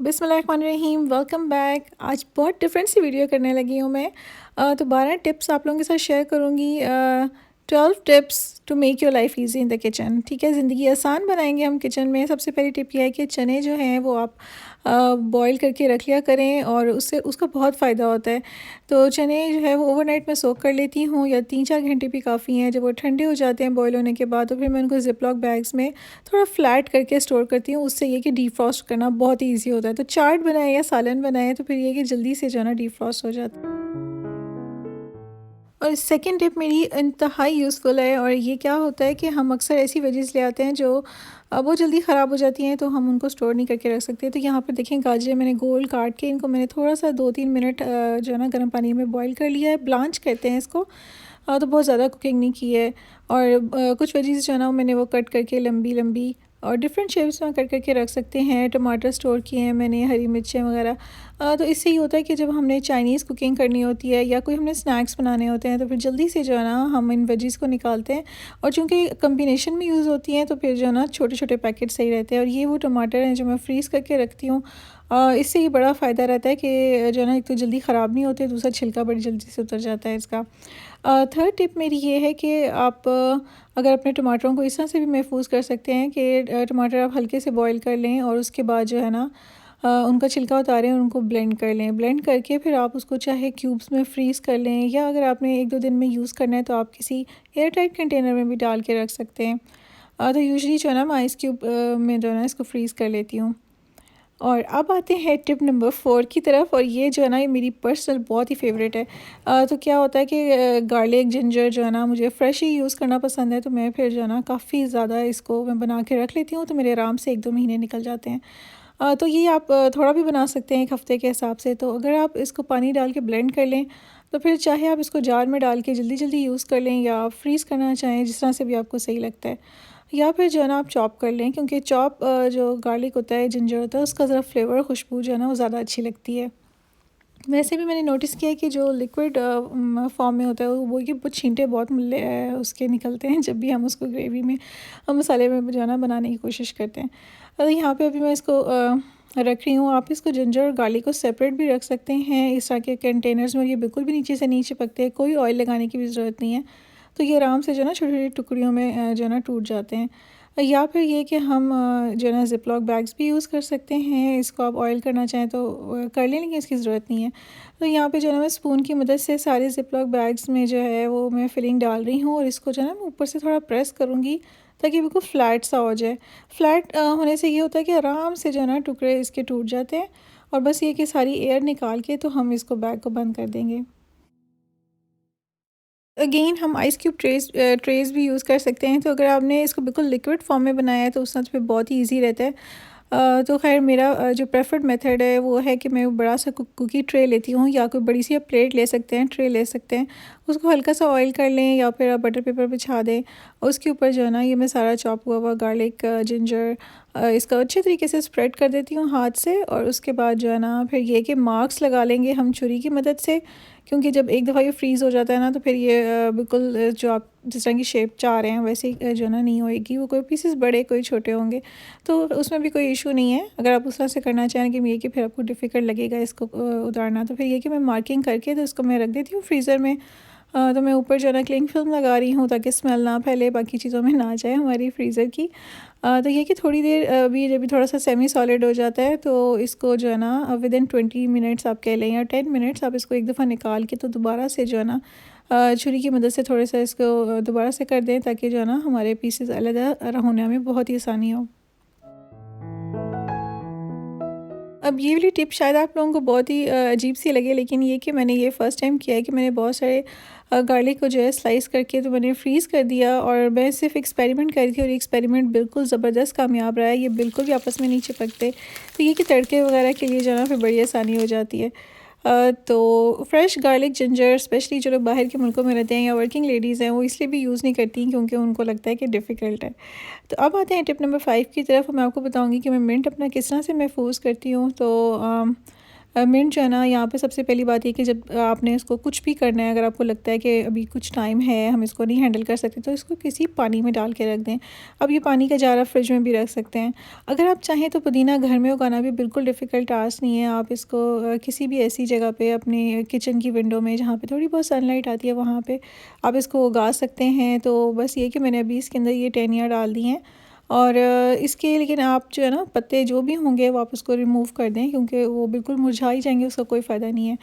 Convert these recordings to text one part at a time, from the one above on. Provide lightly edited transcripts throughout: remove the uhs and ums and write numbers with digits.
बिस्मिल्लाहिर्रहमानिर्रहीम, welcome back. आज बहुत डिफरेंट सी वीडियो करने लगी हूँ मैं। तो 12 टिप्स आप लोगों के साथ शेयर करूँगी। 12 tips to make your life easy in the kitchen. ठीक है, ज़िंदगी आसान बनाएंगे हम किचन में। सबसे पहली टिप यह है कि चने जो हैं वो आप बॉईल करके रख लिया करें और उससे उसका बहुत फ़ायदा होता है। तो चने जो है वो ओवरनाइट में सोक कर लेती हूँ, या 3-4 घंटे भी काफ़ी हैं। जब वो ठंडे हो जाते हैं बॉईल होने के बाद, तो फिर मैं उनको ज़िप-लॉक बैग्स में थोड़ा फ्लैट करके स्टोर करती हूँ। उससे ये कि डीफ्रॉस्ट करना बहुत ही ईज़ी होता है। तो चाट बनाएँ या सालन बनाएँ तो फिर ये कि जल्दी से जो है ना डीफ्रॉस्ट हो जाता है। और सेकंड टिप मेरी इंतहाई यूज़फुल है, और ये क्या होता है कि हम अक्सर ऐसी वेजीज़ ले आते हैं जो बहुत जल्दी ख़राब हो जाती हैं, तो हम उनको स्टोर नहीं करके रख सकते। तो यहाँ पर देखें, गाजर मैंने गोल काट के इनको मैंने थोड़ा सा 2-3 मिनट जो है ना गर्म पानी में बॉईल कर लिया है। ब्लांच कहते हैं इसको। तो बहुत ज़्यादा कुकिंग नहीं की है। और कुछ वेजीज़ जो है ना मैंने वो कट करके लंबी लंबी और डिफरेंट शेप्स में कट करके रख सकते हैं। टमाटर स्टोर किए हैं मैंने, हरी मिर्चें वगैरह। तो इससे ये होता है कि जब हमने चाइनीज़ कुकिंग करनी होती है या कोई हमने स्नैक्स बनाने होते हैं, तो फिर जल्दी से जो है ना हम इन वेजीज़ को निकालते हैं। और चूँकि कम्बिनेशन में यूज़ होती हैं, तो फिर जो है ना छोटे छोटे पैकेट सही रहते हैं। और ये वो टमाटर हैं जो मैं फ्रीज़ करके रखती हूँ। इससे ये बड़ा फ़ायदा रहता है कि जो है ना, एक तो जल्दी ख़राब नहीं होते, दूसरा छिलका बड़ी जल्दी से उतर जाता है इसका। थर्ड टिप मेरी ये है कि आप अगर अपने टमाटरों को इस तरह से भी महफूज कर सकते हैं कि टमाटर आप हल्के से बॉईल कर लें और उसके बाद जो है ना उनका छिलका उतारें और उनको ब्लेंड कर लें। ब्लेंड करके फिर आप उसको चाहे क्यूब्स में फ्रीज़ कर लें, या अगर आपने 1-2 दिन में यूज़ करना है तो आप किसी एयर टाइट कंटेनर में भी डाल के रख सकते हैं। तो यूजली जो है ना मैं आइस क्यूब में जो है ना इसको फ्रीज़ कर लेती हूँ। और अब आते हैं टिप नंबर 4 की तरफ, और ये जो है ना ये मेरी पर्सनल बहुत ही फेवरेट है। तो क्या होता है कि गार्लिक जिंजर जो है ना मुझे फ़्रेश ही यूज़ करना पसंद है, तो मैं फिर जो है ना काफ़ी ज़्यादा इसको मैं बना के रख लेती हूँ, तो मेरे आराम से 1-2 महीने निकल जाते हैं। तो ये आप थोड़ा भी बना सकते हैं 1 हफ़्ते के हिसाब से। तो अगर आप इसको पानी डाल के ब्लेंड कर लें, तो फिर चाहे आप इसको जार में डाल के जल्दी जल्दी यूज़ कर लें, या आप फ्रीज़ करना चाहें, जिस तरह से भी आपको सही लगता है। या फिर जो है ना आप चॉप कर लें, क्योंकि चॉप जो गार्लिक होता है, जिंजर होता है, उसका ज़रा फ्लेवर और खुशबू जो है ना वो ज़्यादा अच्छी लगती है। वैसे भी मैंने नोटिस किया है कि जो लिक्विड फॉर्म में होता है वो ये बहुत छींटे बहुत उसके निकलते हैं जब भी हम उसको ग्रेवी में मसाले में जो है ना बनाने की कोशिश करते हैं। यहाँ पे अभी मैं इसको रख रही हूँ। आप इसको जिंजर और गार्लिक को सेपरेट भी रख सकते हैं इस तरह के कंटेनर्स में, और ये बिल्कुल भी नीचे से नहीं चिपकते, कोई ऑयल लगाने की भी ज़रूरत नहीं है। तो ये आराम से जो है ना छोटी छोटी टुकड़ियों में जो है ना टूट जाते हैं। या फिर ये कि हम जो है ना ज़िप-लॉक बैग्स भी यूज़ कर सकते हैं। इसको आप ऑयल करना चाहें तो कर लें, लेकिन इसकी ज़रूरत नहीं है। तो यहाँ पे जो है ना मैं स्पून की मदद से सारे ज़िप-लॉक बैग्स में जो है वो मैं फिलिंग डाल रही हूँ, और इसको जो है ना मैं ऊपर से थोड़ा प्रेस करूँगी ताकि बिल्कुल फ्लैट सा हो जाए। फ्लैट होने से ये होता है कि आराम से जो है ना टुकड़े इसके टूट जाते हैं, और बस ये कि सारी एयर निकाल के तो हम इसको बैग को बंद कर देंगे। अगेन हम आइस क्यूब ट्रेज़ भी यूज़ कर सकते हैं। तो अगर आपने इसको बिल्कुल लिक्विड फॉर्म में बनाया है तो उस पे बहुत ही ईज़ी रहता है। तो ख़ैर मेरा जो प्रेफर्ड मेथड है वो है कि मैं बड़ा सा कुकी ट्रे लेती हूँ, या कोई बड़ी सी आप प्लेट ले सकते हैं, ट्रे ले सकते हैं। उसको हल्का सा ऑयल कर लें, या फिर आप बटर पेपर बिछा दें, और उसके ऊपर जो है ना ये मैं सारा चॉप हुआ हुआ गार्लिक जिंजर इसका अच्छे तरीके से स्प्रेड कर देती हूँ हाथ से। और उसके बाद जो है ना फिर ये कि मार्क्स लगा लेंगे हम छुरी की मदद से, क्योंकि जब एक दफ़ा ये फ्रीज़ हो जाता है ना, तो फिर ये बिल्कुल जो आप जिस तरह की शेप चाह रहे हैं वैसे ही जो है ना नहीं होएगी। वो कोई पीसेस बड़े कोई छोटे होंगे, तो उसमें भी कोई इशू नहीं है। अगर आप उस तरह से करना चाहें कि ये कि फिर आपको डिफ़िकल्ट लगेगा इसको उतारना, तो फिर ये कि मैं मार्किंग करके तो इसको मैं रख देती हूँ फ्रीज़र में। तो मैं ऊपर जो है ना क्लिंग फिल्म लगा रही हूँ ताकि स्मेल ना फैले, बाकी चीज़ों में ना जाए हमारी फ्रीज़र की। तो ये कि थोड़ी देर अभी जब भी थोड़ा सा सेमी सॉलिड हो जाता है, तो इसको जो है ना विदिन 20 मिनट्स आप कह लें, या 10 मिनट्स आप इसको एक दफ़ा निकाल के तो दोबारा से जो है ना छुरी की मदद से थोड़ा सा इसको दोबारा से कर दें, ताकि जो है ना हमारे पीसेस अलग होने में बहुत ही आसानी हो। अब ये वाली टिप शायद आप लोगों को बहुत ही अजीब सी लगे, लेकिन ये कि मैंने ये फ़र्स्ट टाइम किया है कि मैंने बहुत सारे गार्लिक को जो है स्लाइस करके तो मैंने फ्रीज़ कर दिया, और मैं सिर्फ एक्सपेरिमेंट कर रही थी, और ये एक्सपेरिमेंट बिल्कुल ज़बरदस्त कामयाब रहा है। ये बिल्कुल भी आपस में नहीं चिपकते। तो ये कि तड़के वगैरह के लिए जो है ना फिर बड़ी आसानी हो जाती है। तो फ्रेश गार्लिक जिंजर स्पेशली जो लोग बाहर के मुल्कों में रहते हैं या वर्किंग लेडीज़ हैं, वो इसलिए भी यूज़ नहीं करती क्योंकि उनको लगता है कि डिफ़िकल्ट है। तो अब आते हैं टिप नंबर 5 की तरफ। मैं आपको बताऊंगी कि मैं मिंट अपना किस तरह से महफूज करती हूँ। तो मिनट जो है ना, यहाँ पे सबसे पहली बात ये कि जब आपने इसको कुछ भी करना है, अगर आपको लगता है कि अभी कुछ टाइम है, हम इसको नहीं हैंडल कर सकते, तो इसको किसी पानी में डाल के रख दें। अब ये पानी का जार आप फ्रिज में भी रख सकते हैं। अगर आप चाहें तो पुदीना घर में उगाना भी बिल्कुल डिफ़िकल्ट टास्क नहीं है। आप इसको किसी भी ऐसी जगह पे अपने किचन की विंडो में जहाँ पे थोड़ी बहुत सनलाइट आती है, वहाँ पे आप इसको उगा सकते हैं। तो बस ये कि मैंने अभी इसके अंदर ये टहनियाँ डाल दी हैं, और इसके लेकिन आप जो है ना, पत्ते जो भी होंगे वो आप उसको रिमूव कर दें, क्योंकि वो बिल्कुल मुरझा ही जाएंगे, उसका कोई फ़ायदा नहीं है।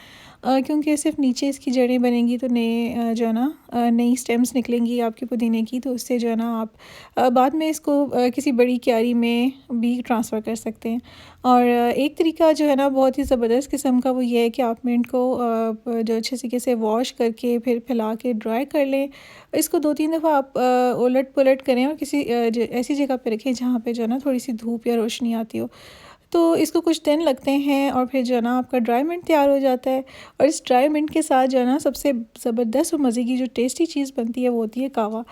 क्योंकि सिर्फ नीचे इसकी जड़ें बनेंगी तो नए जो है ना, नई स्टेम्स निकलेंगी आपके पुदीने की, तो उससे जो है ना आप बाद में इसको किसी बड़ी क्यारी में भी ट्रांसफ़र कर सकते हैं। और एक तरीका जो है ना बहुत ही ज़बरदस्त किस्म का, वो ये है कि आप मिंट को जो अच्छे तरीके से वॉश करके फिर फैला के ड्राई कर लें। इसको 2-3 दफ़ा आप उलट पुलट करें और किसी ऐसी जगह पे रखें जहाँ पे जो है ना थोड़ी सी धूप या रोशनी आती हो। तो इसको कुछ दिन लगते हैं और फिर जो है ना आपका ड्राई मिंट तैयार हो जाता है। और इस ड्राई मिंट के साथ जो है ना सबसे ज़बरदस्त और मज़े की जो टेस्टी चीज़ बनती है वो होती है कहवा।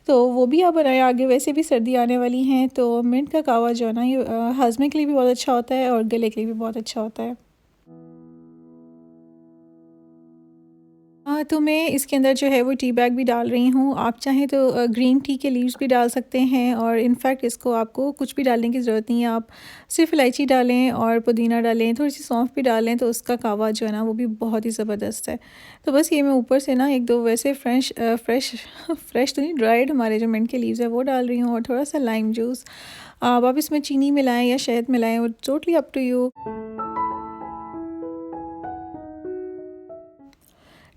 तो वो भी आप बनाएं, आगे वैसे भी सर्दी आने वाली हैं, तो मिंट का कहवा जो है ना, ये हाजमे के लिए भी बहुत अच्छा होता है और गले के लिए भी बहुत अच्छा होता है। हाँ, तो मैं इसके अंदर जो है वो टी बैग भी डाल रही हूँ। आप चाहें तो ग्रीन टी के लीव्स भी डाल सकते हैं, और इनफैक्ट इसको आपको कुछ भी डालने की ज़रूरत नहीं है। आप सिर्फ इलायची डालें और पुदीना डालें, थोड़ी सी सौंफ भी डालें, तो उसका कहवा जो है ना वो भी बहुत ही ज़बरदस्त है। तो बस ये मैं ऊपर से ना 1-2 वैसे फ्रेश फ्रेश तो नहीं, ड्राइड हमारे जो मिंट के लीव्स है वो डाल रही हूँ, और थोड़ा सा लाइम जूस। अब आप इसमें चीनी मिलाएं या शहद मिलाएं, वो totally up to you.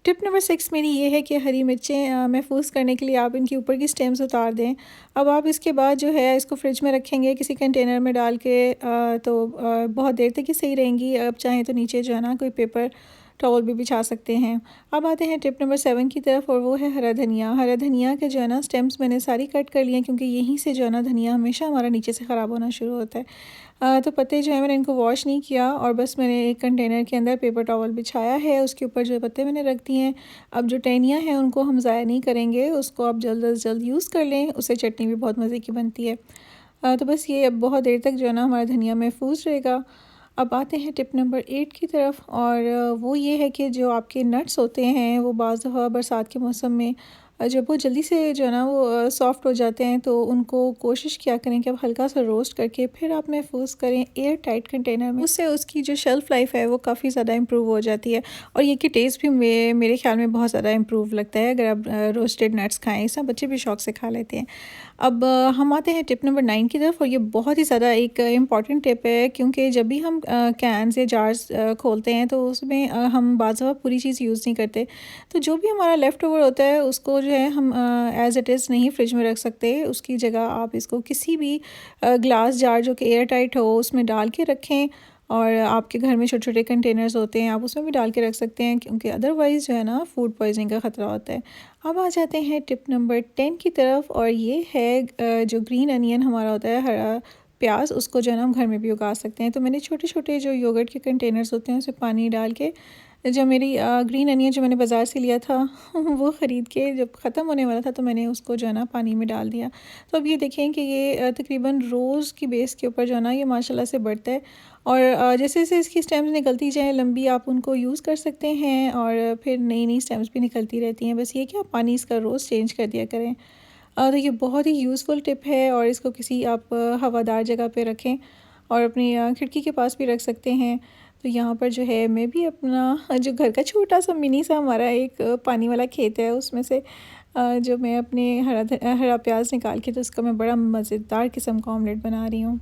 Tip number 6 मेरी ये है कि हरी मिर्चें महफूज़ करने के लिए आप इनकी ऊपर की स्टेम्स उतार दें। अब आप इसके बाद जो है इसको फ्रिज में रखेंगे किसी कंटेनर में डाल के, तो बहुत देर तक ही सही रहेंगी। अब चाहें तो नीचे जो है ना कोई पेपर टॉवल भी बिछा सकते हैं। अब आते हैं टिप नंबर 7 की तरफ, और वो है हरा धनिया। हरा धनिया के जो है ना स्टेम्स मैंने सारी कट कर लिए हैं, क्योंकि यहीं से जो है ना धनिया हमेशा हमारा नीचे से ख़राब होना शुरू होता है। तो पत्ते जो है मैंने इनको वॉश नहीं किया, और बस मैंने एक कंटेनर के अंदर पेपर टॉवल बिछाया है, उसके ऊपर जो पत्ते मैंने रख दिए हैं। अब जो टहनियाँ हैं उनको हम ज़ाया नहीं करेंगे, उसको आप जल्द अज़ जल्द यूज़ कर लें, उससे चटनी भी बहुत मज़े की बनती है। तो बस ये अब बहुत देर तक जो है ना हमारा धनिया महफूज रहेगा। अब आते हैं टिप नंबर 8 की तरफ, और वो ये है कि जो आपके नट्स होते हैं वो बाज़ दफ़ा बरसात के मौसम में जब वो जल्दी से जो है ना वो सॉफ़्ट हो जाते हैं, तो उनको कोशिश किया करें कि आप हल्का सा रोस्ट करके फिर आप महफूज़ करें एयर टाइट कंटेनर में। उससे उसकी जो शेल्फ़ लाइफ़ है वो काफ़ी ज़्यादा इम्प्रूव हो जाती है, और ये कि टेस्ट भी मेरे ख़्याल में बहुत ज़्यादा इम्प्रूव लगता है अगर आप रोस्टेड नट्स खाएँ। सब बच्चे भी शौक़ से खा लेते हैं। अब हम आते हैं टिप नंबर 9 की तरफ, और ये बहुत ही ज़्यादा एक इम्पॉर्टेंट टिप है, क्योंकि जब भी हम कैन्स या जार्स खोलते हैं तो उसमें हम बाज़ दफ़ा पूरी चीज़ यूज़ नहीं करते। तो जो भी हमारा लेफ़्ट ओवर होता है उसको जो है हम एज़ इट इज़ नहीं फ्रिज में रख सकते। उसकी जगह आप इसको किसी भी ग्लास जार जो कि एयर टाइट हो उसमें डाल के रखें, और आपके घर में छोटे-छोटे कंटेनर्स होते हैं, आप उसमें भी डाल के रख सकते हैं, क्योंकि अदरवाइज़ जो है ना फूड पॉइज़निंग का ख़तरा होता है। अब आ जाते हैं टिप नंबर 10 की तरफ, और ये है जो ग्रीन अनियन हमारा होता है, हरा प्याज, उसको जो है ना हम घर में भी उगा सकते हैं। तो मैंने छोटे-छोटे जो योगर्ट के कंटेनर्स होते हैं उसमें पानी डाल के, जो मेरी ग्रीन अनियन जो मैंने बाज़ार से लिया था वो ख़रीद के जब ख़त्म होने वाला था, तो मैंने उसको जो है ना पानी में डाल दिया। तो अब ये देखें कि ये तकरीबन रोज़ की बेस के ऊपर जो है ना ये माशाल्लाह से बढ़ता है, और जैसे-जैसे इसकी स्टेम्स निकलती जाएँ लंबी, आप उनको यूज़ कर सकते हैं, और फिर नई-नई स्टेम्स भी निकलती रहती हैं। बस ये कि आप पानी इसका रोज़ चेंज कर दिया करें। तो ये बहुत ही यूज़फुल टिप है, और इसको किसी आप हवादार जगह पे रखें, और अपनी खिड़की के पास भी रख सकते हैं। तो यहाँ पर जो है मैं भी अपना जो घर का छोटा-सा मिनी सा हमारा एक पानी वाला खेत है, उसमें से जो मैं अपने हरा प्याज़ निकाल के तो उसका मैं बड़ा मज़ेदार किस्म का ऑमलेट बना रही हूँ।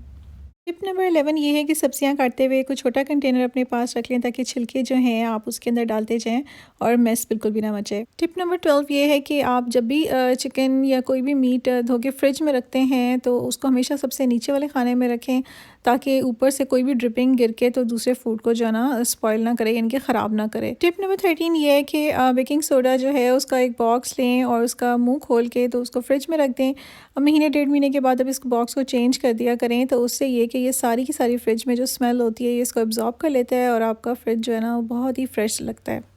टिप नंबर 11 ये है कि सब्जियां काटते हुए कोई छोटा कंटेनर अपने पास रख लें, ताकि छिलके जो हैं आप उसके अंदर डालते जाएं और मेस बिल्कुल भी ना मचे। टिप नंबर 12 ये है कि आप जब भी चिकन या कोई भी मीट धो के फ्रिज में रखते हैं, तो उसको हमेशा सबसे नीचे वाले खाने में रखें, ताकि ऊपर से कोई भी ड्रिपिंग गिर के तो दूसरे फूड को जो है ना स्पॉइल ना करे, यानी कि ख़राब ना करे। टिप नंबर 13 ये है कि बेकिंग सोडा जो है उसका एक बॉक्स लें, और उसका मुंह खोल के तो उसको फ्रिज में रख दें। अब महीने 1.5 महीने के बाद अब इस बॉक्स को चेंज कर दिया करें, तो उससे ये कि ये सारी की सारी फ्रिज में जो स्मेल होती है ये इसको एब्जॉर्ब कर लेता है, और आपका फ्रिज जो है ना वो बहुत ही फ्रेश लगता है।